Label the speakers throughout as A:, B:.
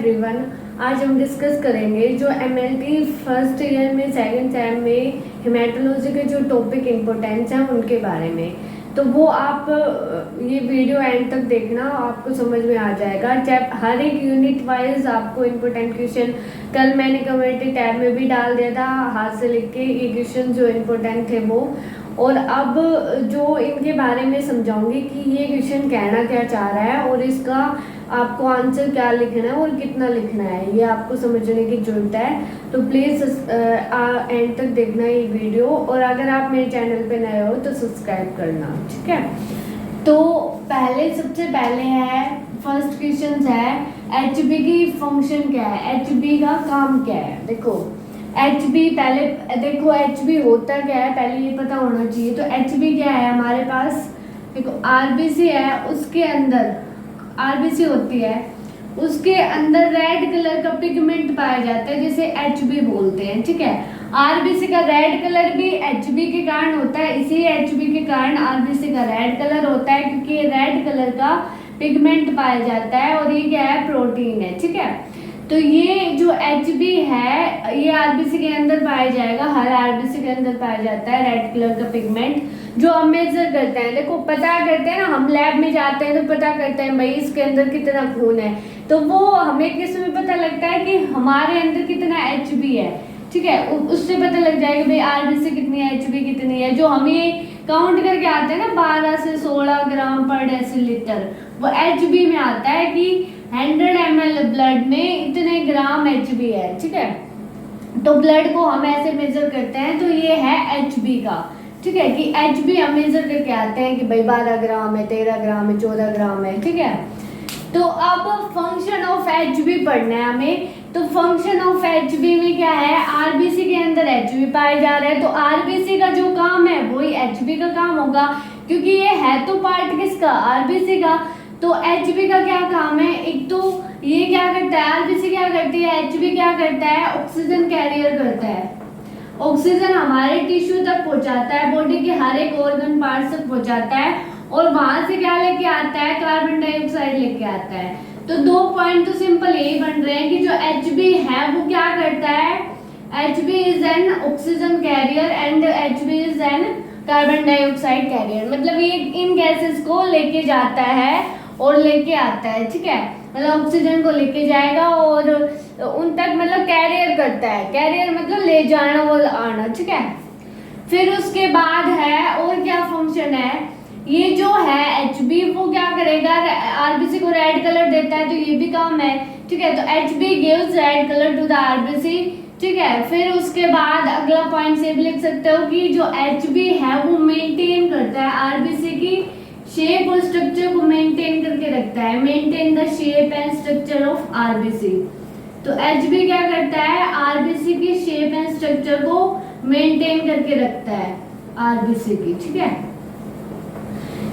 A: Everyone, आज हम discuss करेंगे जो एमएलटी फर्स्ट ईयर में सेकंड सेम में हेमेटोलॉजी के जो टॉपिक इम्पोर्टेंस हैं उनके बारे में। तो वो आप ये वीडियो एंड तक देखना, आपको समझ में आ जाएगा। हर एक यूनिट वाइज आपको इम्पोर्टेंट क्वेश्चन कल मैंने कम्युनिटी टैब में भी डाल दिया था, हाथ से लिख के ये क्वेश्चन जो इम्पोर्टेंट थे वो। और अब जो इनके बारे में समझाऊंगी कि ये क्वेश्चन कहना क्या चाह रहा है और इसका आपको आंसर क्या लिखना है और कितना लिखना है, ये आपको समझने की जरूरत है। तो प्लीज़ एंड तक देखना ये वीडियो, और अगर आप मेरे चैनल पे नए हो तो सब्सक्राइब करना, ठीक है। तो सबसे पहले है फर्स्ट क्वेश्चन है एचबी की फंक्शन क्या है, एचबी का काम क्या है। देखो एचबी पहले देखो एचबी होता क्या है पहले ये पता होना चाहिए। तो एचबी क्या है हमारे पास, देखो आरबीसी है, उसके अंदर आरबीसी होती है, उसके अंदर रेड कलर का पिगमेंट पाया जाता है जिसे एचबी बोलते हैं, ठीक है। आरबीसी का रेड कलर भी एचबी के कारण होता है, इसी एचबी के कारण आरबीसी का रेड कलर होता है क्योंकि रेड कलर का पिगमेंट पाया जाता है और ये क्या है, प्रोटीन है, ठीक है। तो ये जो एचबी है ये आरबीसी के अंदर पाया जाएगा, हर आरबीसी के अंदर पाया जाता है रेड कलर का पिगमेंट, जो हम मेजर करते हैं। देखो पता करते हैं ना, हम लैब में जाते हैं तो पता करते हैं भाई इसके अंदर कितना खून है, तो वो हमें किस में पता लगता है कि हमारे अंदर कितना एचबी है, ठीक है। उससे पता लग जाएगा भाई आरबीसी कितनी है, एचबी कितनी है। जो हमें काउंट करके आते हैं ना 12 से 16 ग्राम पर डेसीलीटर, वो एचबी में आता है कि 100 ml ब्लड में इतने ग्राम एचबी है, ठीक है। तो ब्लड को हम ऐसे मेजर करते हैं, तो ये है एचबी का, ठीक है, कि एचबी हम मेजर करके आते हैं कि भाई 12 ग्राम है, 13 ग्राम है, 14 ग्राम है, ठीक है। तो अब फंक्शन ऑफ एचबी पढ़ना है हमें। तो फंक्शन ऑफ एचबी में क्या है, आरबीसी के अंदर एचबी पाए जा रहे हैं, तो आरबीसी का जो काम है वही एचबी का काम होगा, क्योंकि ये है तो पार्ट किसका, आरबीसी का। तो एचबी का क्या काम है, एक तो ये क्या करता है, आरबीसी क्या करती है, एचबी क्या करता है, ऑक्सीजन कैरियर करता है। ऑक्सीजन हमारे टिश्यू तक पहुंचाता है, बॉडी के हर एक ऑर्गन पार्ट तक पहुंचाता है, और वहां से क्या लेके आता है, कार्बन डाइऑक्साइड लेके आता है। तो दो पॉइंट तो सिंपल यही बन रहे हैं कि जो एचबी है वो क्या करता है, HB is an oxygen carrier and HB is an carbon dioxide carrier. मतलब ये इन गैसेस को लेके जाता है और लेके आता है, ठीक है। मतलब ऑक्सीजन को लेके जाएगा और उन तक मतलब कैरियर करता है, कैरियर मतलब ले जाना और आना, ठीक है। फिर उसके बाद है और क्या फंक्शन है, ये जो है एचबी वो क्या करेगा, आरबीसी को रेड कलर देता है, तो ये भी काम है, ठीक है। तो HB gives red colour to the RBC, ठीक है। फिर उसके बाद अगला पॉइंट से भी लिख सकते हो कि जो एचबी है वो मेंटेन करता है आरबीसी की शेप और स्ट्रक्चर को मेंटेन करके रखता है, maintain the shape and structure of RBC. तो एचबी क्या करता है, आरबीसी की शेप एंड स्ट्रक्चर को मेंटेन करके रखता है आरबीसी की, ठीक है।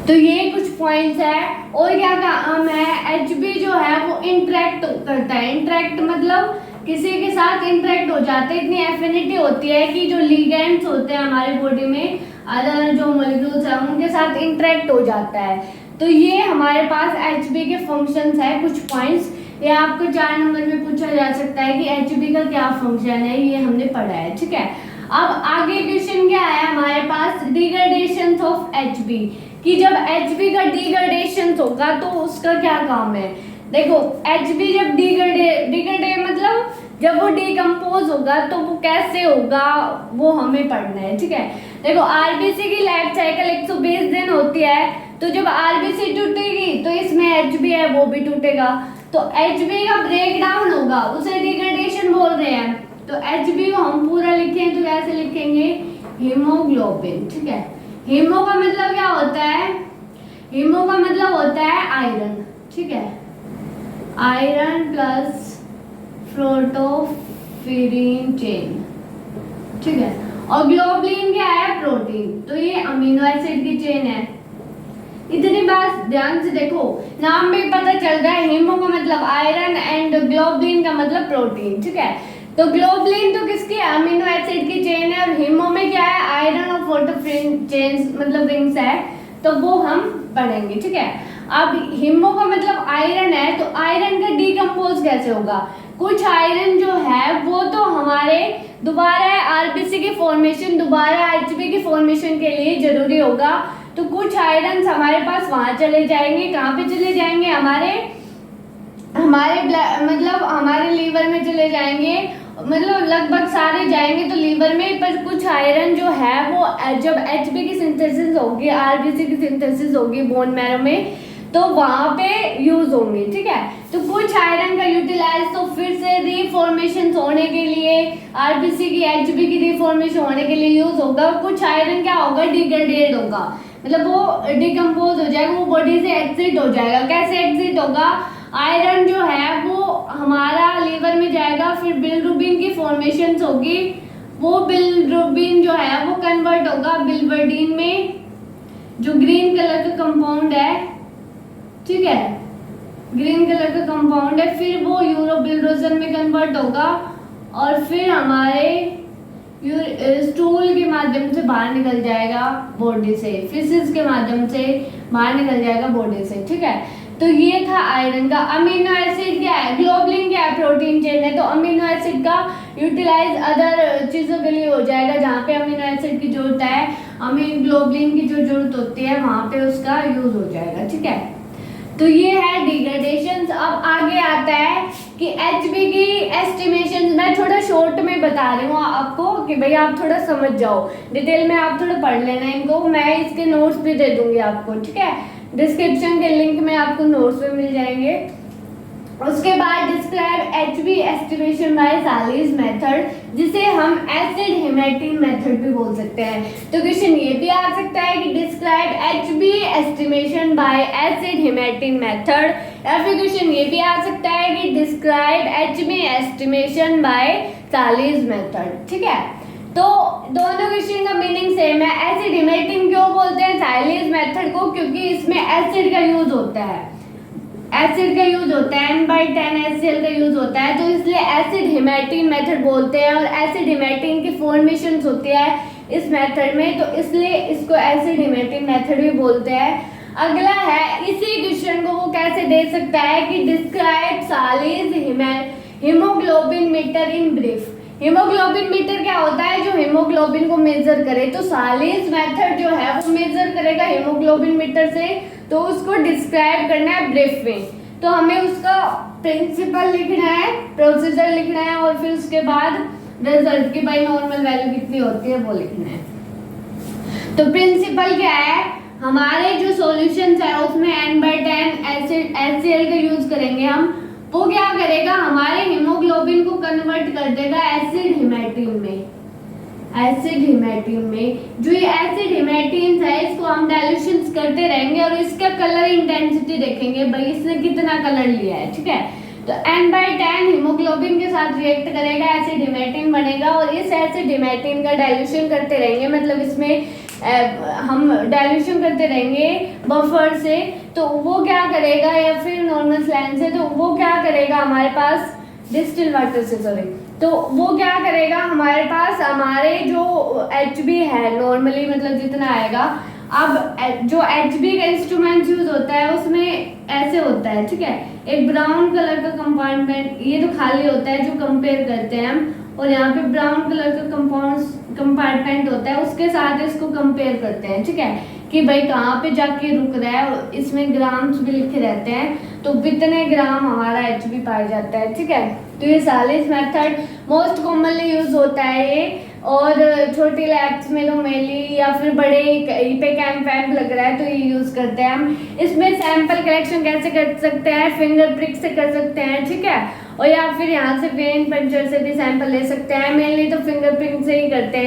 A: तो ये कुछ पॉइंट्स है। और क्या काम है, एचबी जो है वो इंटरेक्ट करता है, इंटरेक्ट मतलब किसी के साथ इंटरेक्ट हो जाते हैं, इतनी एफिनिटी होती है कि जो लिगेंड्स होते हैं हमारी बॉडी में, अदर जो मॉलिक्यूल्स हैं उनके साथ इंटरेक्ट हो जाता है। तो ये हमारे पास एचबी के फंक्शंस है, कुछ पॉइंट्स। ये आपको 4 नंबर में पूछा जा सकता है कि एचबी का क्या फंक्शन है, ये हमने पढ़ा है, ठीक है। अब आगे क्वेश्चन क्या है हमारे पास, डिग्रेडेशन ऑफ एचबी, कि जब एचबी का डिग्रेडेशन होगा तो उसका क्या काम है। देखो एचबी जब डिग्रेडे मतलब जब वो डिकम्पोज होगा तो वो कैसे होगा वो हमें पढ़ना है, ठीक है। देखो आरबीसी की लाइफ साइकिल 120 दिन होती है, तो जब आरबीसी टूटेगी तो इसमें एचबी है वो भी टूटेगा, तो एचबी का ब्रेक डाउन होगा, उसे डिग्रेडेशन बोल रहे हैं। तो एचबी को हम पूरा लिखें तो कैसे लिखेंगे, हीमोग्लोबिन, ठीक है। हीमो का मतलब क्या होता है, हीमो का मतलब होता है आयरन, ठीक है, आयरन प्लस प्रोटोफेरिन चेन, ठीक है। और ग्लोबुलिन क्या है, प्रोटीन, तो ये अमीनो एसिड की चेन है। इतनी बात ध्यान से देखो, नाम में पता चल रहा है, हीमो का मतलब आयरन एंड ग्लोबुलिन का मतलब प्रोटीन, ठीक है। तो ग्लोबुलिन तो किसकी है, अमीनो एसिड की चेन है, और हीमो में क्या है, आयरन और प्रोटोफेरिन चेन्स मतलब रिंग्स है, तो वो हम पढ़ेंगे, ठीक है। अब हिमो का मतलब आयरन है, तो आयरन का डिकम्पोज कैसे होगा? कुछ आयरन जो है वो तो हमारे दोबारा आरबीसी की फॉर्मेशन, दोबारा एचबी की फॉर्मेशन के लिए जरूरी होगा। तो कुछ आयरन हमारे पास वहां चले जाएंगे, कहाँ पे चले जाएंगे? मतलब हमारे लीवर में चले जाएंगे, मतलब लगभग सारे जाएंगे तो लीवर में। पर कुछ आयरन जो है वो जब एचबी की सिंथेसिस होगी, आरबीसी की सिंथेसिस होगी बोन मैरो में, तो वहां पे यूज होंगे, ठीक है। तो कुछ आयरन का यूटिलाइज तो फिर से रीफॉर्मेशन होने के लिए, आरबीसी की एचबी की रीफॉर्मेशन होने के लिए यूज होगा। कुछ आयरन क्या होगा? डिग्रेडेड होगा, मतलब वो डिकम्पोज हो जाएगा, वो बॉडी से एग्जिट हो जाएगा। कैसे एग्जिट होगा? आयरन जो है वो हमारा लीवर में जाएगा, फिर बिलिरुबिन की फॉर्मेशन होगी, वो बिलिरुबिन जो है वो कन्वर्ट होगा बिलिवर्डिन में, जो ग्रीन कलर का कंपाउंड है, ठीक है, ग्रीन कलर का कंपाउंड है। फिर वो यूरोबिलिरोजन में कन्वर्ट होगा और फिर हमारे स्टूल के माध्यम से बाहर निकल जाएगा बॉडी से, फिसिस के माध्यम से बाहर निकल जाएगा बॉडी से, ठीक है। तो ये था आयरन का। अमीनो एसिड क्या है? ग्लोबुलिन क्या है? प्रोटीन चेन है। तो अमीनो एसिड का यूटिलाइज अदर चीजों के लिए हो जाएगा, जहाँ पे अमीनो एसिड की जरूरत है, अमीन ग्लोबुलिन की जो जरूरत होती है वहां पे उसका यूज हो जाएगा, ठीक है। तो ये है डिग्रेडेशन। अब आगे आता है कि एचबी की एस्टिमेशन। मैं थोड़ा शॉर्ट में बता रही हूँ आपको कि भाई आप थोड़ा समझ जाओ, डिटेल में आप थोड़ा पढ़ लेना इनको, मैं इसके नोट्स भी दे दूंगी आपको, ठीक है। डिस्क्रिप्शन के लिंक में आपको नोट्स भी मिल जाएंगे। उसके बाद describe Hb estimation by Sahli's method, जिसे हम एसिड हेमेटिन मेथड भी बोल सकते हैं। तो क्वेश्चन ये भी आ सकता है कि describe Hb estimation by acid haematin method, या फिर क्वेश्चन ये भी आ सकता है कि describe Hb estimation by Sahli's method, ठीक है। तो दोनों क्वेश्चन का मीनिंग सेम है। एसिड हेमेटिन क्यों बोलते हैं सालीज मेथड को? क्योंकि इसमें एसिड का यूज होता है, एसिड का यूज होता है, N/10 HCl का यूज होता है, तो इसलिए एसिड हेमेटिन मेथड बोलते हैं। और एसिड हेमेटिन की फॉर्मेशन होती है इस मेथड में, तो इसलिए इसको एसिड हेमेटिन मेथड भी बोलते हैं। अगला है, इसी क्वेश्चन को वो कैसे दे सकता है कि describe Sahli's haemoglobin meter in brief. Haemoglobin meter क्या होता है? जो हीमोग्लोबिन को मेजर करे। तो सालीज मेथड जो है वो मेजर करेगा हीमोग्लोबिन मीटर से, तो उसको डिस्क्राइब करना है ब्रीफ में। तो हमें उसका प्रिंसिपल लिखना है, प्रोसीजर लिखना है, और फिर उसके बाद रिजल्ट की भाई नॉर्मल वैल्यू कितनी होती है वो लिखना है। तो प्रिंसिपल क्या है? हमारे जो सॉल्यूशंस है उसमें N/10 एसिड HCl का यूज करेंगे हम। वो क्या करेगा? हमारे हीमोग्लोबिन को कन्वर्ट कर देगा एसिड हेमेटिन में। एसिड हेमेटिन में जो ये एसिड हेमेटिन है इसको हम डाइल्यूशंस करते रहेंगे और इसका कलर इंटेंसिटी देखेंगे, भाई इसने कितना कलर लिया है, ठीक है। तो N/10 हीमोग्लोबिन के साथ रिएक्ट करेगा, एसिड हेमेटिन बनेगा, और इस एसिड हेमेटिन का डाइल्यूशन करते रहेंगे, मतलब इसमें हम डाइल्यूशन करते रहेंगे बफर से। तो वो क्या करेगा, या फिर नॉर्मल स्लैन से, तो वो क्या करेगा हमारे पास डिस्टिल वाटर से, सॉरी, तो वो क्या करेगा हमारे पास, हमारे जो HB है नॉर्मली मतलब जितना आएगा। अब जो HB का इंस्ट्रूमेंट यूज होता है उसमें ऐसे होता है, ठीक है, एक ब्राउन कलर का कंपार्टमेंट, ये तो खाली होता है जो कंपेयर करते हैं हम, और यहाँ पे ब्राउन कलर का कंपार्टमेंट होता है, उसके साथ इसको कंपेयर करते हैं, ठीक है, कि भाई कहाँ पे जाके रुक रहा है। इसमें ग्राम्स भी लिखे रहते हैं, तो कितने ग्राम हमारा HB पाया जाता है, ठीक है। तो ये सालिस मेथड मोस्ट कॉमनली यूज होता है ये, और छोटी लैब्स में तो मेनली या फिर बड़े पे कैंप वैम्प लग रहा है तो ये यूज करते हैं हम। इसमें सैंपल कलेक्शन कैसे कर सकते हैं? फिंगर प्रिक से कर सकते हैं, ठीक है, और या फिर यहाँ से वेन पंचर से भी सैंपल ले सकते हैं। मेनली तो फिंगर प्रिंट से ही करते हैं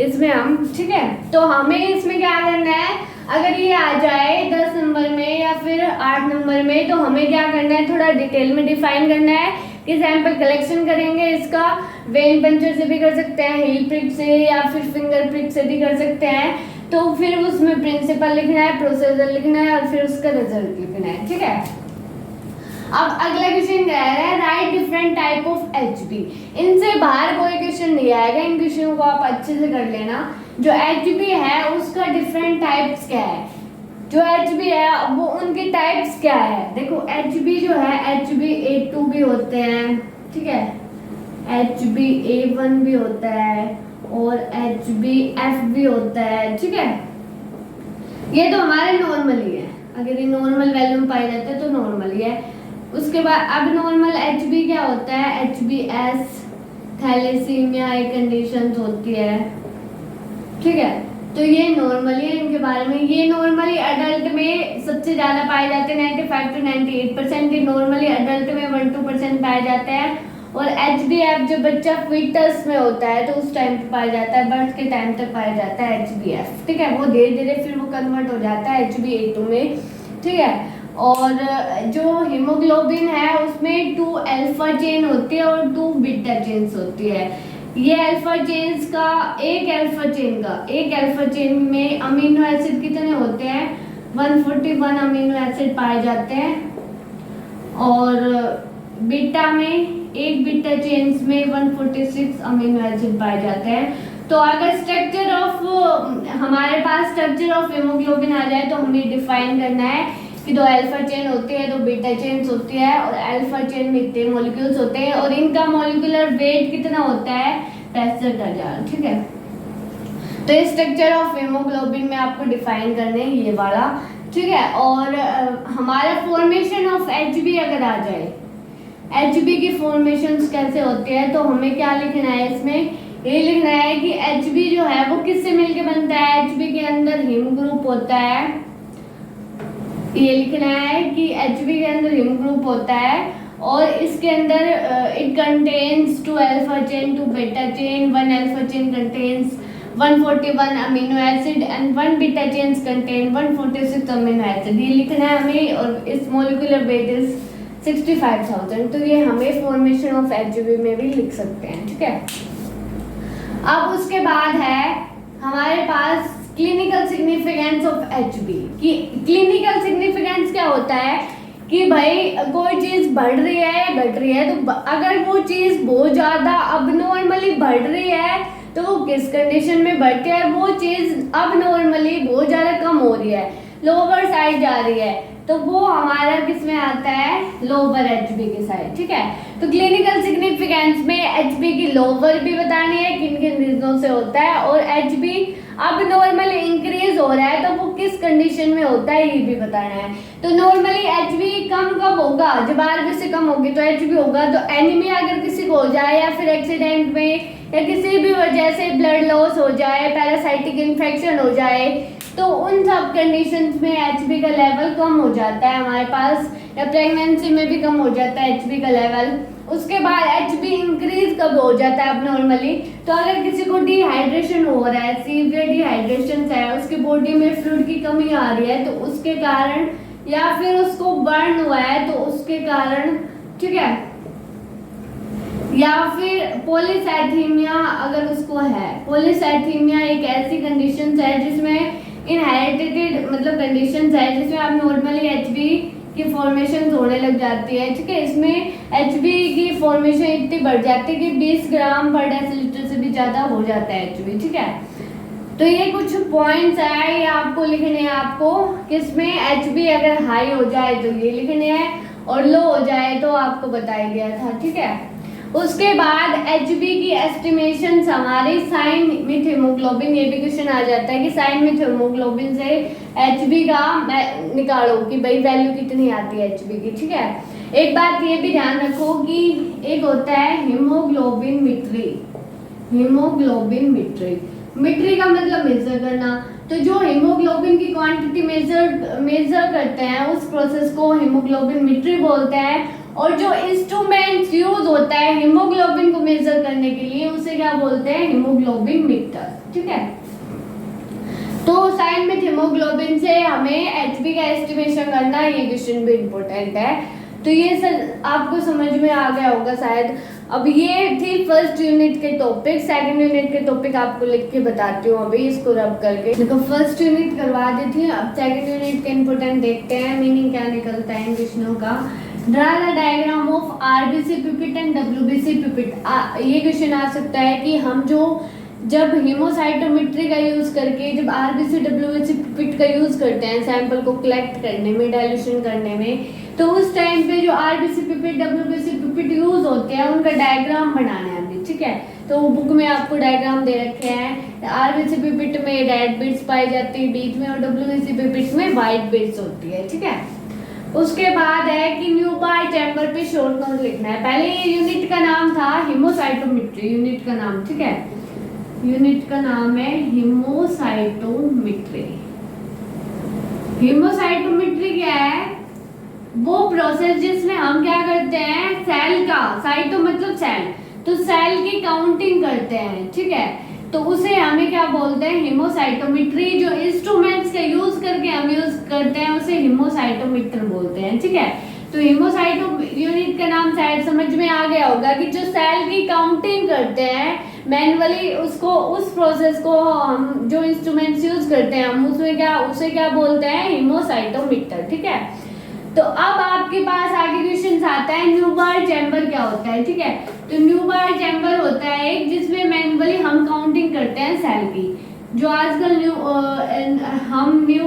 A: इसमें हम, ठीक है। तो हमें इसमें क्या करना है, अगर ये आ जाए 10 नंबर में या फिर 8 नंबर में, तो हमें क्या करना है, थोड़ा डिटेल में डिफाइन करना है कि सैंपल कलेक्शन करेंगे इसका, वेन पंचर से भी कर सकते हैं, हील प्रिक से या फिर फिंगर प्रिक से भी कर सकते हैं। तो फिर उसमें प्रिंसिपल लिखना है, प्रोसीजर लिखना है, और फिर उसका रिजल्ट लिखना है, ठीक है। अब अगला क्वेश्चन कह रहा है right different type of HB। इनसे बाहर कोई क्वेश्चन नहीं आएगा, इन क्वेश्चनों को आप अच्छे से कर लेना। जो HB है उसका डिफरेंट टाइप्स क्या है, जो HB है वो उनके टाइप्स क्या है, देखो HB जो है HbA2 भी होते हैं, ठीक है, HbA1 भी होता है और HbF भी होता है, ठीक है। ये तो हमारे नॉर्मल ही है, अगर ये नॉर्मल वैल्यू में पाए जाते हैं तो नॉर्मल ही है। उसके बाद अब नॉर्मल HB क्या होता है, HbS थैलेसीमिया एक कंडीशन होती है, ठीक है। तो ये नॉर्मली है इनके बारे में। ये नॉर्मली अडल्ट में सबसे ज़्यादा पाए जाते हैं, 95 to 98%। ये नॉर्मली अडल्ट में 1-2% पाए जाते हैं। और HbF जो बच्चा फीटस में होता है तो उस टाइम पे पाया जाता है, बर्थ के टाइम तक पाया जाता है HbF, ठीक है। वो धीरे धीरे फिर वो कन्वर्ट हो जाता है HbA2 में, ठीक है। और जो हीमोग्लोबिन है उसमें 2 अल्फा चेन होती है और 2 बीटा चेन्स होती है। ये अल्फा चेन्स का एक अल्फा चेन में अमीनो एसिड कितने होते हैं, 141 अमीनो एसिड पाए जाते हैं। और बीटा में एक बीटा चेन्स में 146 अमीनो एसिड पाए जाते हैं। तो अगर स्ट्रक्चर ऑफ हमारे पास स्ट्रक्चर ऑफ हीमोग्लोबिन आ जाए तो हमें डिफाइन करना है कि 2 अल्फा चेन होती है, 2 बीटा चेन्स होती है और अल्फा चेन में इतने मॉलिक्यूल्स होते हैं और इनका मॉलिक्यूलर वेट कितना होता है, 65,000, ठीक है। तो ये स्ट्रक्चर ऑफ हीमोग्लोबिन में आपको डिफाइन करने हैं ये वाला, ठीक है। और हमारा फॉर्मेशन ऑफ HB अगर आ जाए, HB की फॉर्मेशंस कैसे होते हैं, तो हमें क्या लिखना है इसमें, ये लिखना है कि HB जो है वो किससे मिलके बनता है। HB के अंदर हिम ग्रुप होता है, ये लिखना है कि HB के अंदर हिम ग्रुप होता है और इसके अंदर it contains 2 alpha chain, 2 beta chain, 1 alpha chain contains 141 amino acid and 1 beta chains contain 146 amino acid, ये लिखना है हमें। और इस मॉलिक्यूलर वेट इज 65,000। तो ये हमें फॉर्मेशन ऑफ HB में भी लिख सकते हैं, ठीक है। अब उसके बाद है हमारे पास क्लिनिकल सिग्निफिकेंस ऑफ HB की। क्लिनिकल सिग्निफिकेंस क्या होता है कि भाई कोई चीज बढ़ रही है या घट रही है, तो अगर वो चीज बहुत ज्यादा अबनॉर्मली बढ़ रही है तो वो किस कंडीशन में बढ़ती है, और वो चीज अबनॉर्मली बहुत ज्यादा कम हो रही है, लोअर साइड जा रही है, तो वो हमारा किस में आता है, लोअर HB की साइड, ठीक है। तो क्लिनिकल सिग्निफिकेंस में HB की लोअर भी बतानी है किन किन रीजनों से होता है, और HB अब नॉर्मली इंक्रीज हो रहा है तो वो किस कंडीशन में होता है ये भी बताना है। तो नॉर्मली HB कम कब होगा, जब RBC से कम होगी तो HB होगा। तो एनीमिया अगर किसी को हो जाए या फिर एक्सीडेंट में या किसी भी वजह से ब्लड लॉस हो जाए, पैरासाइटिक इन्फेक्शन हो जाए, तो उन सब कंडीशंस में HB का लेवल कम हो जाता है हमारे पास, या प्रेगनेंसी में भी कम हो जाता है HB का लेवल। उसके बाद HB इंक्रीज कब हो जाता है अब नॉर्मली, तो अगर किसी को डिहाइड्रेशन हो रहा है, सीवियर डिहाइड्रेशन है, उसकी बॉडी में फ्लूइड की कमी आ रही है तो उसके कारण, या फिर उसको बर्न हुआ है तो उसके कारण, ठीक है, या फिर पॉलीसाइथीमिया अगर उसको है। पॉलीसाइथीमिया एक ऐसी कंडीशन है जिसमें इनहेरिटेड मतलब कंडीशंस है जिसमें आप नॉर्मली HB की फॉर्मेशन होने लग जाती है, ठीक है। इसमें HB की फॉर्मेशन इतनी बढ़ जाती है कि 20 ग्राम पर डेसीलीटर से भी ज्यादा हो जाता है HB, ठीक है। तो ये कुछ पॉइंट्स है, ये आपको लिखने हैं आपको, किसमें HB अगर हाई हो जाए तो ये लिखने हैं और लो हो जाए तो आपको बताया गया था, ठीक है। उसके बाद HB की एस्टिमेशंस हमारी साइन विथ हीमोग्लोबिन, ये भी क्वेश्चन आ जाता है कि साइन विथ हीमोग्लोबिन से HB का निकालो कि भाई वैल्यू कितनी आती है HB की, ठीक है। एक बात ये भी ध्यान रखो कि एक होता है हीमोग्लोबिन मीट्री, हीमोग्लोबिन मीट्री, मीट्री का मतलब मेजर करना। तो जो हीमोग्लोबिन की क्वांटिटी मेजर करते हैं उस प्रोसेस को हीमोग्लोबिन मीट्री बोलते हैं, और जो इंस्ट्रूमेंट यूज होता है हीमोग्लोबिन को मेजर करने के लिए उसे क्या बोलते हैं, हीमोग्लोबिन मीटर, ठीक है। तो साइन विथ हीमोग्लोबिन से हमें HB का एस्टिमेशन करना, ये क्वेश्चन भी इम्पोर्टेंट है। तो ये सर आपको समझ में आ गया होगा शायद। अब ये थी फर्स्ट यूनिट के टॉपिक, सेकंड यूनिट के टॉपिक आपको लिख के बताती हूँ अभी, इसको रब करके। देखो फर्स्ट यूनिट करवा दी थी, अब सेकंड यूनिट के इम्पोर्टेंट देखते हैं, मीनिंग क्या निकलता है इन क्वेश्चनों का। Draw the diagram of RBC pipette and WBC pipette. ये क्वेश्चन आ सकता है कि हम जो जब हीमोसाइटोमेट्री का यूज करके, जब आरबीसी डब्ल्यूबीसी पिपेट का यूज करते हैं सैंपल को कलेक्ट करने में, डायल्यूशन करने में, तो उस टाइम पे जो RBC pipette WBC pipette use होते हैं उनका डायग्राम बनाना है अभी, ठीक है। तो बुक में आपको डायग्राम दे रखे हैं। आरबीसी पिपेट में रेड बिट्स पाई जाती है बीच में और डब्ल्यूबीसी पिपेट में व्हाइट बिट्स होती है, ठीक है। उसके बाद है कि न्यूबार चैम्बर पे शॉर्ट नोट लिखना है। पहले ये यूनिट का नाम था हीमोसाइटोमेट्री, यूनिट का नाम, ठीक है, यूनिट का नाम है हीमोसाइटोमेट्री। हीमोसाइटोमेट्री क्या है? वो प्रोसेस जिसमें हम क्या करते हैं, सेल का, साइटो मतलब सेल, तो सेल की काउंटिंग करते हैं, ठीक है। तो उसे हमें क्या बोलते हैं, हीमोसाइटोमेट्री। जो इंस्ट्रूमेंट्स का यूज करके हम यूज करते हैं उसे हीमोसाइटोमीटर बोलते हैं, ठीक है। तो हीमोसाइटो यूनिट का नाम शायद समझ में आ गया होगा कि जो सेल की काउंटिंग करते हैं मैनुअली, उसको, उस प्रोसेस को हम जो इंस्ट्रूमेंट्स यूज करते हैं हम उसे क्या बोलते हैं, हीमोसाइटोमीटर, ठीक है। तो अब आपके पास आगे क्वेश्चन आता है न्यूबार चैम्बर क्या होता है, ठीक है। तो न्यूबार चैम्बर होता है एक जिसमें मैनुअली हम काउंटिंग करते हैं सेल की। जो आजकल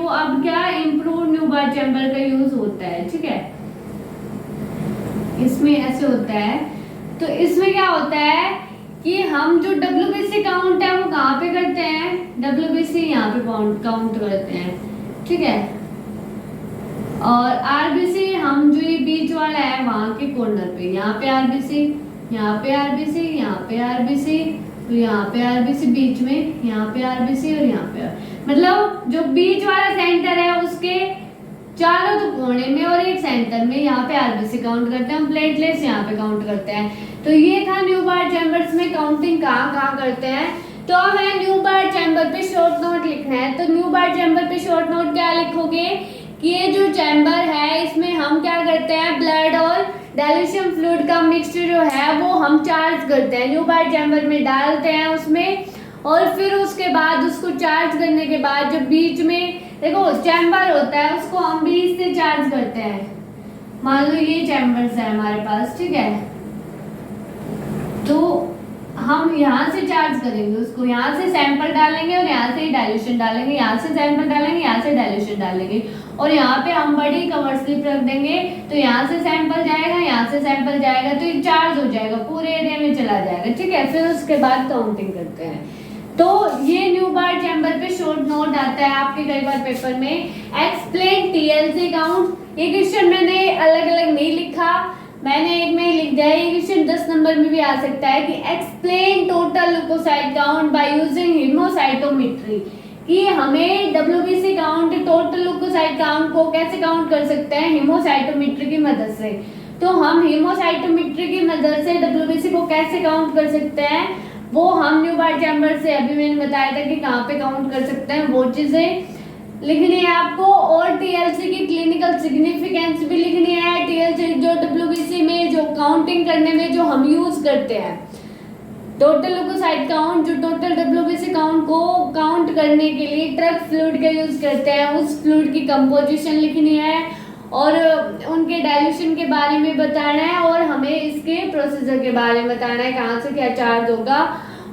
A: अब क्या इम्प्रूव न्यूबार चैम्बर का यूज होता है, ठीक है। इसमें ऐसे होता है, तो इसमें क्या होता है कि हम जो डब्ल्यूबीसी काउंट है वो कहाँ पे करते हैं, डब्ल्यूबीसी यहाँ पे काउंट करते हैं, ठीक है। और आरबीसी हम जो ये बीच वाला है वहां के कॉर्नर पे, यहाँ पे आरबीसी, यहाँ पे आरबीसी, यहाँ पे आरबीसी, तो यहाँ पे आरबीसी बीच में, यहाँ पे आरबीसी और यहाँ पे मतलब जो बीच वाला सेंटर है उसके चारों तो कोने में और एक सेंटर में यहाँ पे आरबीसी काउंट करते हैं हम, प्लेटलेट्स यहाँ पे काउंट करते हैं। तो ये था न्यूबार चैम्बर्स में काउंटिंग कहाँ करते हैं। तो अब है न्यूबार चैम्बर पे शॉर्ट नोट लिखना है। तो न्यूबार चैम्बर पे शॉर्ट नोट क्या लिखोगे कि ये जो चैम्बर है इसमें हम क्या करते हैं, ब्लड और डाइल्यूशन फ्लूइड का मिक्सचर जो है वो हम चार्ज करते हैं, न्यूबार चैम्बर में डालते हैं उसमें, और फिर उसके बाद उसको चार्ज करने के बाद जब बीच में देखो चैम्बर होता है उसको हम बीच से चार्ज करते हैं। मान लो ये चैम्बर्स है हमारे पास, ठीक है, तो हम यहाँ से चार्ज करेंगे उसको, यहाँ से सैंपल डालेंगे और यहाँ से डाइल्यूशन डालेंगे, यहाँ से सैंपल डालेंगे, यहाँ से डाइल्यूशन डालेंगे, और यहाँ पे हम बड़ी कवर स्लिप रख देंगे। तो यहाँ से सैंपल जाएगा, यहाँ से सैंपल जाएगा, तो ये चार्ज हो जाएगा, पूरे एरिया में चला जाएगा, ठीक है। फिर उसके बाद काउंटिंग करते हैं। तो ये न्यूबार चैम्बर पे शॉर्ट नोट आता है आपके कई बार पेपर में, एक्सप्लेन टीएलसी काउंट। ये क्वेश्चन मैंने अलग अलग नहीं लिखा, मैंने एक में लिख दिया। ये क्वेश्चन 10 नंबर में भी आ सकता है कि explain total leucocyte count by using haemocytometry, कि हमें WBC count, total leucocyte count को कैसे काउंट कर सकते हैं, हीमोसाइटोमेट्री की मदद से। तो हम हीमोसाइटोमेट्री की मदद से डब्ल्यूबीसी को कैसे काउंट कर सकते हैं, वो हम न्यूबार चैम्बर से अभी मैंने बताया था कि कहाँ पे काउंट कर सकते हैं, वो चीजें लिखनी है आपको। और टीएलसी की क्लिनिकल सिग्निफिकेंस भी लिखनी है। टीएलसी जो डब्ल्यूबीसी में जो काउंटिंग करने में जो हम यूज करते हैं, टोटल ल्यूकोसाइट काउंट, जो टोटल डब्ल्यूबीसी काउंट को काउंट करने के लिए ट्रक फ्लूइड का यूज करते हैं, उस फ्लूइड की कंपोजिशन लिखनी है और उनके डाइल्यूशन के बारे में बताना है, और हमें इसके प्रोसीजर के बारे में बताना है, कहाँ से क्या चार्ज होगा,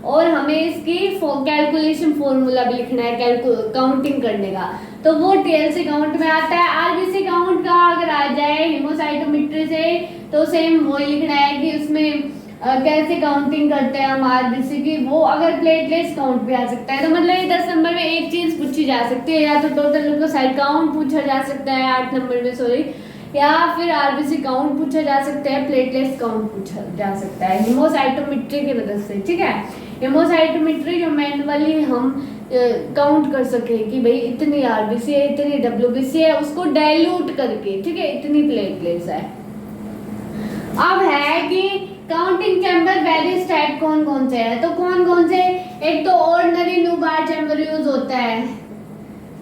A: और हमें इसकी कैलकुलेशन फॉर्मूला भी लिखना है काउंटिंग करने का। तो वो टीएलसी काउंट में आता है। आरबीसी काउंट का अगर आ जाए हीमोसाइटोमेट्री से तो सेम वो लिखना है कि उसमें कैसे काउंटिंग करते हैं हम आरबीसी की, वो अगर प्लेटलेट्स काउंट भी आ सकता है। तो मतलब ये 10 नंबर में एक चीज पूछी जा सकती है, या तो टोटल ल्यूकोसाइट काउंट पूछा जा सकता है 8 नंबर में, सॉरी, या फिर आरबीसी काउंट पूछा जा सकता है, प्लेटलेट्स काउंट पूछा जा सकता है हीमोसाइटोमेट्री की मदद से, ठीक है। हीमोसाइटोमेट्री जो मैनुअली हम काउंट कर सके कि भाई इतनी आरबीसी है, इतनी डब्ल्यूबीसी है, उसको डाइल्यूट करके, ठीक है, इतनी प्लेटलेट्स है। अब है कि काउंटिंग चैम्बर वेरियस टाइप कौन कौन से है, तो कौन कौन से, एक तो ऑर्डिनरी न्यूबार चैम्बर यूज होता है,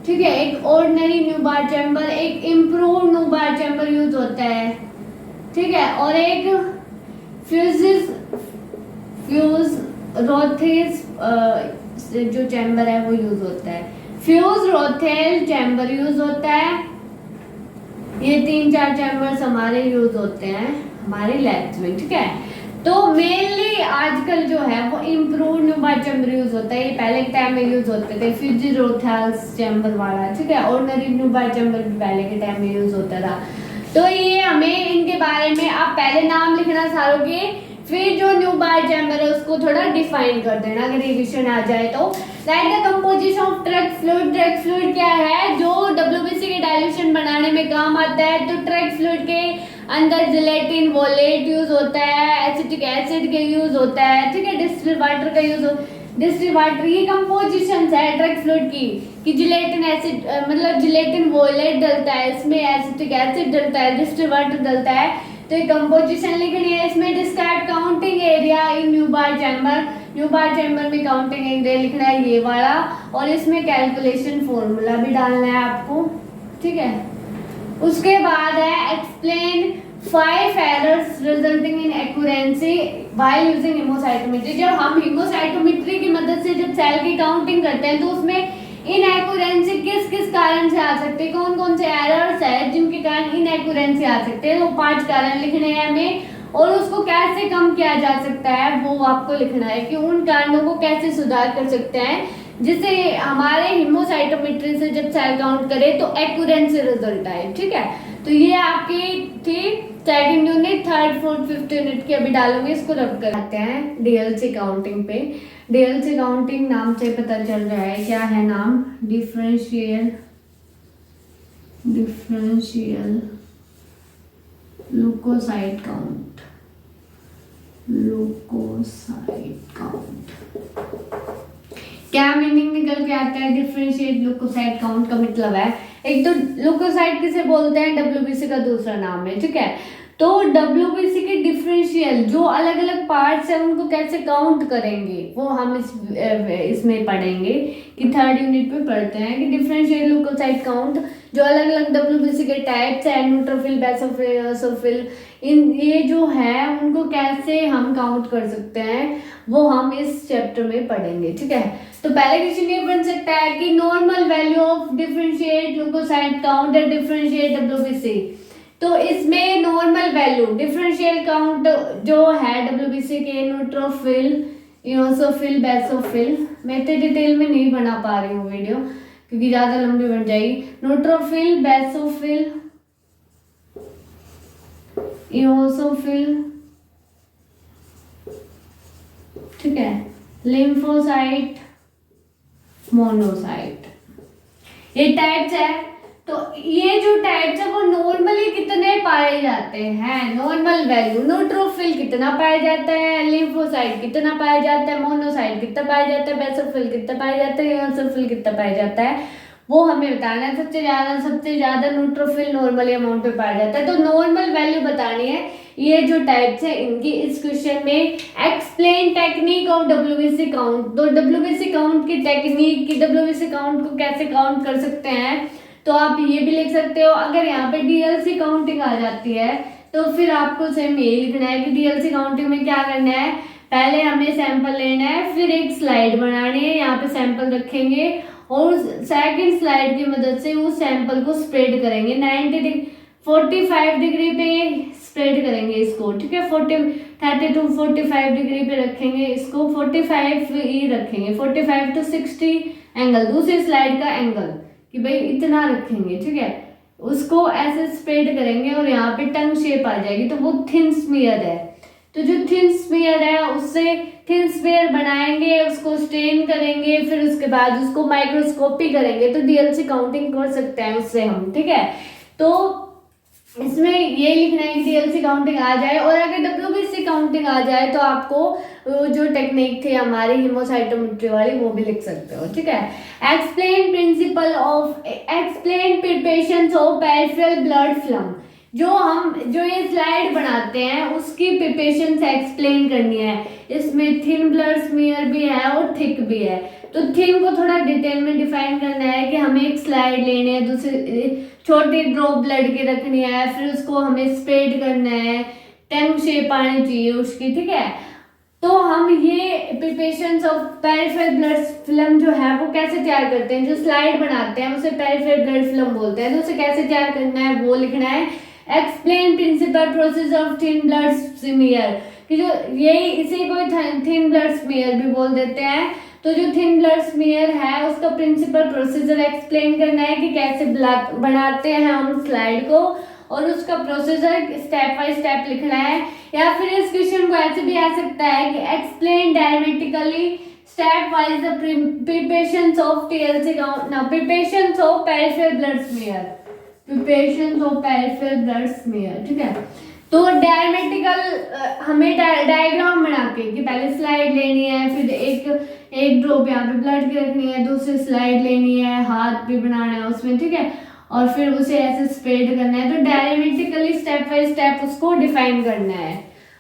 A: ठीक है, एक ऑर्डिनरी न्यूबार चैम्बर, एक इम्प्रूव न्यूबार चैम्बर यूज होता है, ठीक है, और एक फ्यूज रोथेस जो चैम्बर है वो यूज होता है, फ्यूज रोथेल चैम्बर यूज होता है। ये 3-4 चैम्बर्स हमारे यूज होते हैं हमारे लैब्स में, ठीक है। तो मेनली आजकल जो है वो इम्प्रूव न्यूबार चैम्बर यूज होता है, ये पहले के टाइम में यूज होते थे, फिजिरोथेल्स चैम्बर वाला, ठीक है, ऑर्डिनरी न्यूबार चैम्बर भी पहले के टाइम में यूज होता था। तो ये हमें इनके बारे में आप पहले नाम लिखना सारोगे, फिर जो न्यूबार चैम्बर है उसको थोड़ा डिफाइन कर देना अगर रिविजन आ जाए तो। Like the composition of track fluid, track fluid क्या है, जो डब्ल्यूबीसी के डाइल्यूशन बनाने में काम आता है। तो ट्रैक फ्लूइड के अंदर जिलेटिन वोलेट यूज होता है, एसिटिक एसिड का यूज होता है, ठीक है, डिस्टिल्ड वाटर का यूज डिस्टिल्ड वाटर, ये कंपोजिशन है ट्रैक फ्लूइड की कि जिलेटिन एसिड मतलब जिलेटिन वोलेट डलता है, इसमें एसिटिक एसिड डलता है, डिस्टिल्ड वाटर डलता है। तो ये कंपोजिशन लिखनी है। इसमें describe counting area in Neubauer chamber, Neubauer chamber में काउंटिंग एरिया लिखना है ये वाला, और इसमें कैलकुलेशन फॉर्मूला भी डालना है आपको, ठीक है। उसके बाद है explain 5 errors resulting in accuracy while using haemocytometry. जब हम हीमोसाइटोमेट्री की मदद से जब सेल की काउंटिंग करते हैं तो उसमें इनएक्यूरेंसी किस किस कारण से आ सकते हैं, कौन कौन से एरर्स है जिनके कारण इनएक्यूरेंसी आ सकते हैं, वो 5 कारण लिखने हैं हमें, और उसको कैसे कम किया जा सकता है वो आपको लिखना है कि उन कारणों को कैसे सुधार कर सकते हैं जिससे हमारे हीमोसाइटोमेट्री से जब सेल काउंट करें तो एक्यूरेंसी रिजल्ट आए, ठीक है। तो ये आपकी थी second unit, third fourth fifth unit की अभी डालूंगी, इसको रब करते हैं डीएलसी काउंटिंग पे। डीएलसी काउंटिंग नाम से पता चल रहा है क्या है नाम, डिफरेंशियल लुकोसाइट काउंट, लुकोसाइट काउंट। क्या मीनिंग निकल के आता है डिफरेंशिएट लुकोसाइट काउंट का? मतलब है एक तो लुकोसाइट किसे बोलते हैं, डब्ल्यूबीसी का दूसरा नाम है, ठीक है। तो डब्ल्यूबीसी के डिफरेंशियल जो अलग अलग पार्ट्स हैं उनको कैसे काउंट करेंगे वो हम इसमें पढ़ेंगे कि थर्ड यूनिट पे पढ़ते हैं कि डिफरेंशियल लुकोसाइट काउंट जो अलग अलग डब्ल्यूबीसी के टाइप्स हैं, न्यूट्रोफिल, बेसोफिल, एसोफिल, इन ये जो है उनको कैसे हम काउंट कर सकते हैं वो हम इस चैप्टर में पढ़ेंगे, ठीक है। तो पहले क्वेश्चन ये बन सकता है कि normal value of differentiate leucocyte count and differentiate WBC. तो इसमें नॉर्मल वैल्यू डिफरेंशियल काउंट जो है डब्ल्यूबीसी के न्यूट्रोफिल, इओसोफिल, बेसोफिल, मैं इतने डिटेल में नहीं बना पा रही हूँ वीडियो क्योंकि ज्यादा लंबी बन जाएगी। न्यूट्रोफिल, बेसोफिल, इओसोफिल, ठीक है, लिम्फोसाइट, मोनोसाइट, ये टाइप्स है। तो ये जो टाइप्स है वो नॉर्मली कितने पाए जाते हैं, नॉर्मल वैल्यू, न्यूट्रोफिल कितना पाया जाता है, लिम्फोसाइट कितना पाया जाता है, मोनोसाइट कितना पाया जाता है, बेसोफिल कितना पाया जाता है, इओसोफिल कितना पाया जाता है, वो हमें बताना है। सबसे ज्यादा न्यूट्रोफिल नॉर्मली अमाउंट पे पाया जाता है, तो नॉर्मल वैल्यू बतानी है। ये जो टाइप्स है इनकी इस क्वेश्चन में explain technique of WBC count, तो डब्ल्यूबीसी काउंट की टेक्निक की, डब्ल्यूबीसी काउंट को कैसे काउंट कर सकते हैं तो आप ये भी लिख सकते हो। अगर यहाँ पे डीएलसी काउंटिंग आ जाती है तो फिर आपको सेम ये लिखना है कि डीएलसी काउंटिंग में क्या करना है, पहले हमें सैंपल लेना है, फिर एक स्लाइड बनानी है, यहाँ पे सैंपल रखेंगे और सेकंड स्लाइड की मदद से उस सैंपल को स्प्रेड करेंगे 45 डिग्री पे स्प्रेड करेंगे इसको, ठीक है। 30 to 45 डिग्री पे रखेंगे इसको, 45 ही रखेंगे, 45 to 60 एंगल, दूसरी स्लाइड का एंगल कि भाई इतना रखेंगे, ठीक है। उसको ऐसे स्प्रेड करेंगे और यहाँ पे टंग शेप आ जाएगी, तो वो थिन स्मीयर है। तो जो थिन स्मीयर है उससे थिन स्मीयर बनाएंगे, उसको स्टेन करेंगे, फिर उसके बाद उसको माइक्रोस्कोपी करेंगे, तो डीएलसी काउंटिंग कर सकते हैं उससे हम, ठीक है। तो इसमें ये लिखना है कि डीएलसी काउंटिंग आ जाए, और अगर डब्ल्यूबीसी काउंटिंग आ जाए तो आपको जो टेक्निक थी हमारी हीमोसाइटोमेट्री वाली वो भी लिख सकते हो, ठीक है। Explain principle of, explain preparations of peripheral blood film, जो ये स्लाइड बनाते हैं उसकी प्रिपरेशन एक्सप्लेन करनी है। इसमें थिन ब्लड स्मीयर भी है और थिक भी है, तो थिन को थोड़ा डिटेल में डिफाइन करना है कि हमें एक स्लाइड लेनी है, दूसरी छोटी ड्रॉप ब्लड की रखनी है, फिर उसको हमें स्प्रेड करना है, टंग शेप आनी चाहिए उसकी, ठीक है। तो हम ये preparations of peripheral blood film जो है वो कैसे तैयार करते हैं, जो स्लाइड बनाते हैं उसे पेरिफेरल ब्लड फिल्म बोलते हैं, तो उसे कैसे तैयार करना है वो लिखना है। Explain principle process of thin blood smear, कि जो यही इसी को थिन ब्लड स्मीयर भी बोल देते हैं। तो जो थिन ब्लड स्मीयर है उसका प्रिंसिपल प्रोसीजर एक्सप्लेन करना है कि कैसे बनाते हैं हम स्लाइड को, और उसका प्रोसीजर स्टेप बाय स्टेप लिखना है। या फिर इस क्वेश्चन को ऐसे भी आ सकता है कि explain diagrammatically step wise the preparations of TLC preparations of peripheral blood smear, preparations of peripheral blood smear. ठीक है, तो डायमेटिकल हमें डायग्राम बना के कि पहले स्लाइड लेनी है, फिर एक ड्रॉप यहाँ पे ब्लड की रखनी है, दूसरी स्लाइड लेनी है, हाथ भी बनाना है उसमें। ठीक है, और फिर उसे ऐसे स्प्रेड करना है। तो डायमेटिकली स्टेप बाय स्टेप उसको डिफाइन करना है।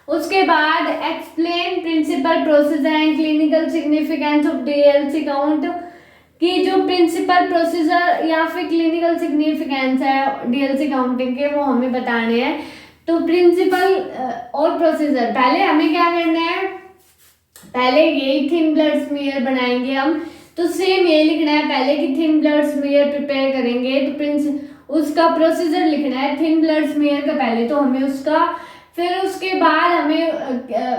A: उसके बाद explain principle procedure and clinical significance of DLC count, कि जो प्रिंसिपल प्रोसीजर या फिर क्लिनिकल सिग्निफिकेंस है डीएलसी काउंटिंग के वो हमें बताने हैं। तो प्रिंसिपल और प्रोसीजर, पहले हमें क्या करना है, पहले यही थिन ब्लड स्मीयर बनाएंगे हम। तो सेम ये लिखना है पहले कि थिन ब्लड स्मीयर प्रिपेयर करेंगे, तो उसका प्रोसीजर लिखना है थिन ब्लड स्मीयर का पहले, तो हमें उसका, फिर उसके बाद हमें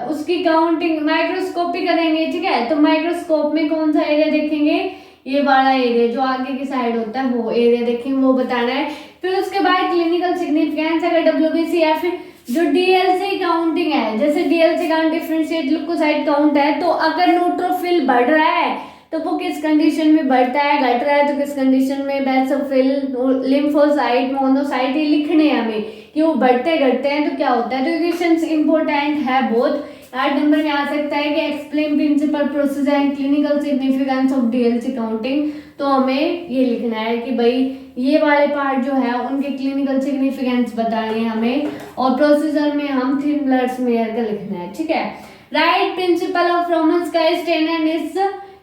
A: उसकी काउंटिंग माइक्रोस्कोपी करेंगे। ठीक है, तो माइक्रोस्कोप में कौन सा एरिया देखेंगे, ये वाला एरिया जो आगे की साइड होता है वो एरिया देखेंगे, वो बताना है। फिर उसके बाद क्लिनिकल सिग्निफिकेंस, अगर डब्ल्यूबीसी या फिर जो डीएलसी काउंटिंग है, जैसे DLC count differentiate leukocyte count है, तो अगर न्यूट्रोफिल बढ़ रहा है तो वो किस कंडीशन में बढ़ता है, घट रहा है तो किस कंडीशन में, बेसोफिल, लिम्फोसाइट, मोनोसाइट, ये लिखने हैं हमें कि वो बढ़ते घटते हैं तो क्या होता है। तो क्वेश्चंस इंपॉर्टेंट है बहुत। 8 नंबर में आ सकता है कि explain principle procedure and clinical significance of DLC counting. तो हमें ये लिखना है कि भाई ये वाले पार्ट जो है उनके क्लिनिकल सिग्निफिकेंस बताने हैं हमें, और प्रोसीजर में हम थिन ब्लड स्मीयर का लिखना है। ठीक है, write principle of Romanowsky stain and its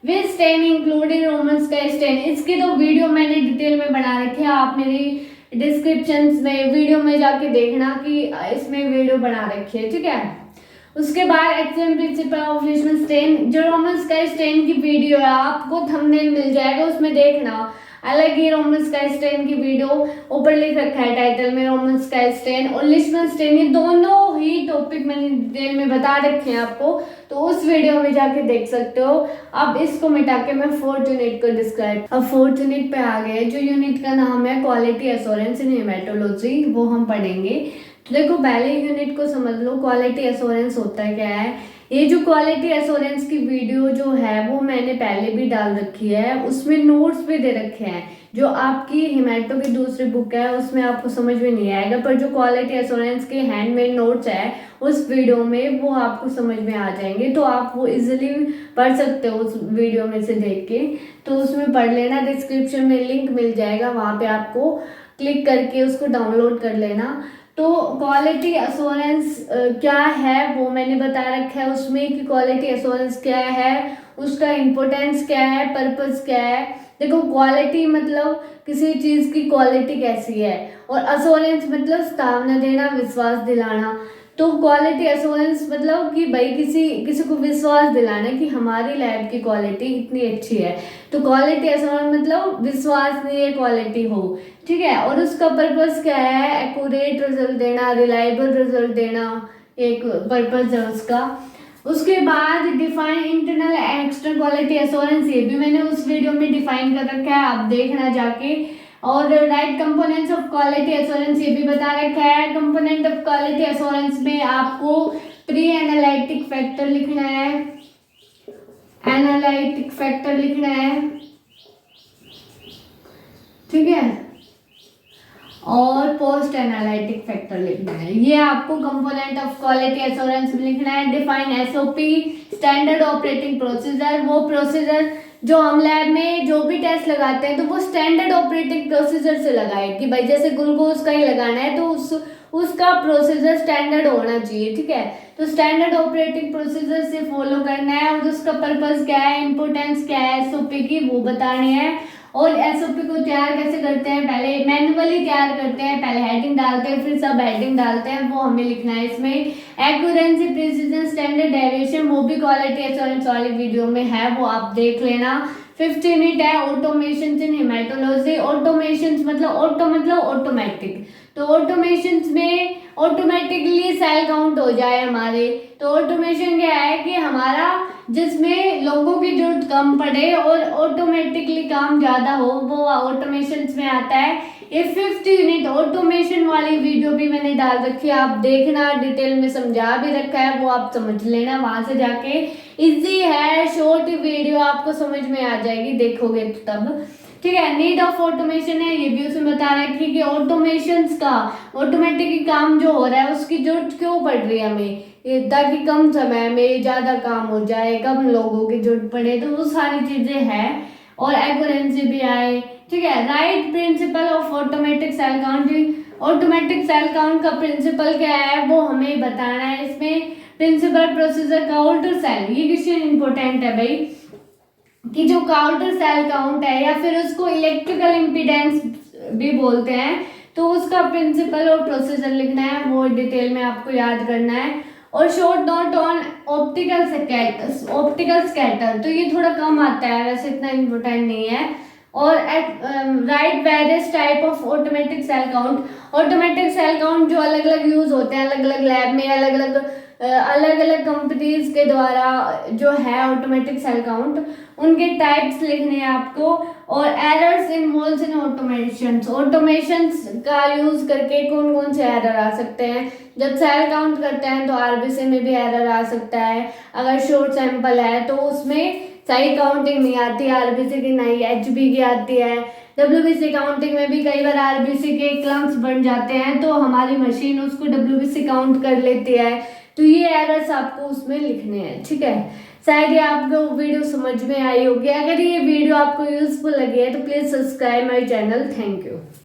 A: which stain including Romanowsky stain. इसकी तो वीडियो मैंने डिटेल में बना रखी है, आप मेरी डिस्क्रिप्शन में वीडियो में जाके देखना कि इसमें वीडियो बना रखी है। ठीक है, उसके बाद explain principle of Roman stain, जो रोमन स्काई स्टेन की वीडियो है आपको थंबनेल मिल जाएगा, उसमें देखना। अलग ही रोमन स्काई स्टेन की वीडियो ऊपर लिख रखा है टाइटल में, रोमन स्काई स्टेन और लिशमन स्टेन, ये दोनों ही टॉपिक मैंने डिटेल में बता रखे हैं आपको, तो उस वीडियो में जाके देख सकते हो। अब इसको मिटा के मैं 4th यूनिट को डिस्क्राइब, अब 4th यूनिट पे आ गए। जो यूनिट का नाम है क्वालिटी एश्योरेंस इन हेमेटोलॉजी, वो हम पढ़ेंगे। तो देखो पहले यूनिट को समझ लो, क्वालिटी एश्योरेंस होता है क्या है। ये जो क्वालिटी एश्योरेंस की वीडियो जो है वो मैंने पहले भी डाल रखी है, उसमें नोट्स भी दे रखे हैं। जो आपकी हिमेटो की दूसरी बुक है उसमें आपको समझ में नहीं आएगा, पर जो क्वालिटी एश्योरेंस के हैंडमेड नोट्स है उस वीडियो में वो आपको समझ में आ जाएंगे, तो आप वो इजीली पढ़ सकते हो उस वीडियो में से देख के। तो उसमें पढ़ लेना, डिस्क्रिप्शन में लिंक मिल जाएगा, वहाँ पे आपको क्लिक करके उसको डाउनलोड कर लेना। तो क्वालिटी एश्योरेंस क्या है वो मैंने बता रखा है उसमें, कि क्वालिटी एश्योरेंस क्या है, उसका इम्पोर्टेंस क्या है, पर्पस क्या है। देखो क्वालिटी मतलब किसी चीज़ की क्वालिटी कैसी है, और एश्योरेंस मतलब स्थावना देना, विश्वास दिलाना। तो क्वालिटी एश्योरेंस मतलब कि भाई किसी को विश्वास दिलाना कि हमारी लैब की क्वालिटी इतनी अच्छी है। तो क्वालिटी एश्योरेंस मतलब विश्वसनीय क्वालिटी हो। ठीक है, और उसका पर्पस क्या है, एक्यूरेट रिजल्ट देना, रिलायबल रिजल्ट देना, एक पर्पस है उसका। उसके बाद define internal external quality assurance, ये भी मैंने उस वीडियो में डिफाइन कर रखा है, आप देखना जाके। और right components of quality assurance ये भी बता रखा है। कंपोनेंट ऑफ क्वालिटी एश्योरेंस में आपको प्री एनालिटिक फैक्टर लिखना है, एनालिटिक फैक्टर लिखना है, ठीक है, और पोस्ट एनालिटिक फैक्टर लिखना है। ये आपको कंपोनेंट ऑफ क्वालिटी एश्योरेंस में लिखना है। Define SOP, standard operating procedure, वो प्रोसीजर जो हम लैब में जो भी टेस्ट लगाते हैं तो वो स्टैंडर्ड ऑपरेटिंग प्रोसीजर से लगाए, कि भाई जैसे ग्लूकोज का ही लगाना है तो उसका प्रोसीजर स्टैंडर्ड होना चाहिए। ठीक है, तो स्टैंडर्ड ऑपरेटिंग प्रोसीजर से फॉलो करना है, और उसका पर्पस क्या है, इंपोर्टेंस क्या है एसओपी की, वो बतानी है। और एसओपी को तैयार कैसे करते हैं, पहले मैन्युअली तैयार करते हैं, पहले हेडिंग डालते हैं फिर सब हेडिंग डालते हैं, वो हमें लिखना है इसमें। एक्यूरेंसी, प्रिसीजन, स्टैंडर्ड डेविएशन, वो भी क्वालिटी एश्योरेंस वाली वीडियो में है, वो आप देख लेना। 5th यूनिट है ऑटोमेशन इन हेमेटोलॉजी। ऑटोमेशन मतलब ऑटो मतलब ऑटोमेटिक, तो ऑटोमेशन में ऑटोमेटिकली सेल काउंट हो जाए हमारे। तो ऑटोमेशन क्या है कि हमारा जिसमें लोगों की जरूरत कम पड़े और ऑटोमेटिकली काम ज़्यादा हो, वो ऑटोमेशन में आता है। ये 5th यूनिट ऑटोमेशन वाली वीडियो भी मैंने डाल रखी है, आप देखना, डिटेल में समझा भी रखा है, वो आप समझ लेना वहां से जाके। इजी है, शॉर्ट वीडियो, आपको समझ में आ जाएगी देखोगे तो तब, ठीक है। नीड ऑफ ऑटोमेशन है, ये भी उसमें बता रखी है कि ऑटोमेशन का ऑटोमेटिक काम जो हो रहा है उसकी जरूरत क्यों पड़ रही है हमें, ताकि कम समय में ज़्यादा काम हो जाए, कम लोगों की जरूरत पड़े, तो वो सारी चीज़ें हैं। और एक्यूरेंसी भी आए, ठीक है। Write principle of automatic cell counting, automatic cell count का प्रिंसिपल क्या है वो हमें बताना है इसमें। प्रिंसिपल प्रोसीजर काउंटर सेल, ये क्वेश्चन इंपॉर्टेंट है भाई, कि जो काउंटर सेल काउंट है या फिर उसको इलेक्ट्रिकल इम्पीडेंस भी बोलते हैं, तो उसका प्रिंसिपल और प्रोसीजर लिखना है, वो डिटेल में आपको याद करना है। और short note on optical scatter, तो ये थोड़ा कम आता है, वैसे इतना इम्पोर्टेंट नहीं है। और right various type of automatic cell count, automatic cell count जो अलग अलग यूज होते हैं अलग अलग लैब में, अलग अलग कंपनीज के द्वारा जो है ऑटोमेटिक सेल काउंट, उनके टाइप्स लिखने हैं आपको। और एरर्स इन्वॉल्व्स इन ऑटोमेशंस का यूज करके कौन कौन से एरर आ सकते हैं। जब सेल काउंट करते हैं तो आरबीसी में भी एरर आ सकता है, अगर शॉर्ट सैंपल है तो उसमें सही काउंटिंग नहीं आती, आरबीसी की नहीं, एचबी की आती है। डब्ल्यूबीसी काउंटिंग में भी कई बार आरबीसी के क्लम्स बन जाते हैं, तो हमारी मशीन उसको डब्ल्यूबीसी काउंट कर लेती है, तो ये एरर्स आपको उसमें लिखने हैं, ठीक है। शायद ये आपको वीडियो समझ में आई होगी। अगर ये वीडियो आपको यूजफुल लगी है तो please subscribe my channel. Thank you.